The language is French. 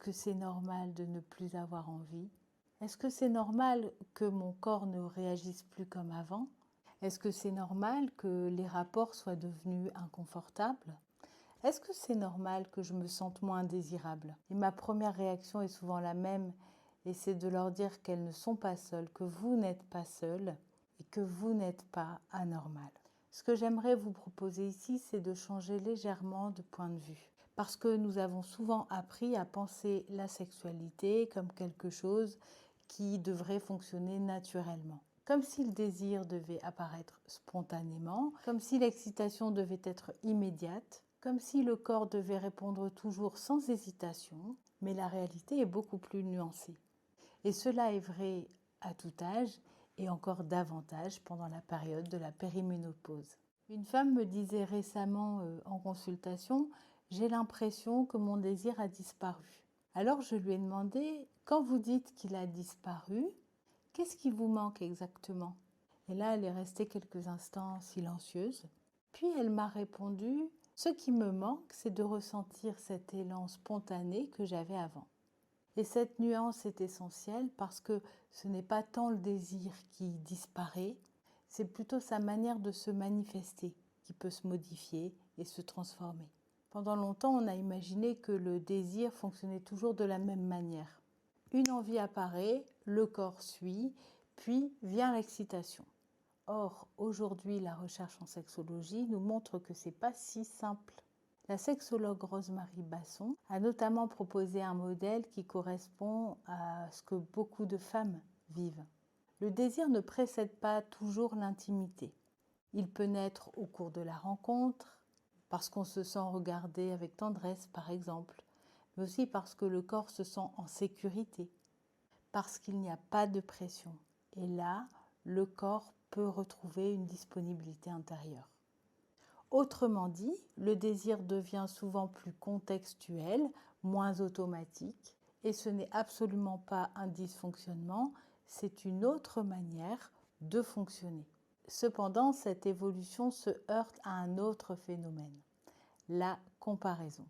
que c'est normal de ne plus avoir envie? Est-ce que c'est normal que mon corps ne réagisse plus comme avant? Est-ce que c'est normal que les rapports soient devenus inconfortables? Est-ce que c'est normal que je me sente moins désirable? Et ma première réaction est souvent la même, et c'est de leur dire qu'elles ne sont pas seules, que vous n'êtes pas seules et que vous n'êtes pas anormal. Ce que j'aimerais vous proposer ici, c'est de changer légèrement de point de vue. Parce que nous avons souvent appris à penser la sexualité comme quelque chose qui devrait fonctionner naturellement. Comme si le désir devait apparaître spontanément, comme si l'excitation devait être immédiate, comme si le corps devait répondre toujours sans hésitation, mais la réalité est beaucoup plus nuancée. Et cela est vrai à tout âge et encore davantage pendant la période de la périménopause. Une femme me disait récemment en consultation « J'ai l'impression que mon désir a disparu ». Alors je lui ai demandé « Quand vous dites qu'il a disparu, qu'est-ce qui vous manque exactement ?» Et là, elle est restée quelques instants silencieuse. Puis elle m'a répondu « Ce qui me manque, c'est de ressentir cet élan spontané que j'avais avant ». Et cette nuance est essentielle parce que ce n'est pas tant le désir qui disparaît, c'est plutôt sa manière de se manifester qui peut se modifier et se transformer. Pendant longtemps, on a imaginé que le désir fonctionnait toujours de la même manière. Une envie apparaît, le corps suit, puis vient l'excitation. Or, aujourd'hui, la recherche en sexologie nous montre que ce n'est pas si simple. La sexologue Rosemarie Basson a notamment proposé un modèle qui correspond à ce que beaucoup de femmes vivent. Le désir ne précède pas toujours l'intimité. Il peut naître au cours de la rencontre, parce qu'on se sent regardé avec tendresse par exemple, mais aussi parce que le corps se sent en sécurité, parce qu'il n'y a pas de pression. Et là, le corps peut retrouver une disponibilité intérieure. Autrement dit, le désir devient souvent plus contextuel, moins automatique, et ce n'est absolument pas un dysfonctionnement, c'est une autre manière de fonctionner. Cependant, cette évolution se heurte à un autre phénomène, la comparaison.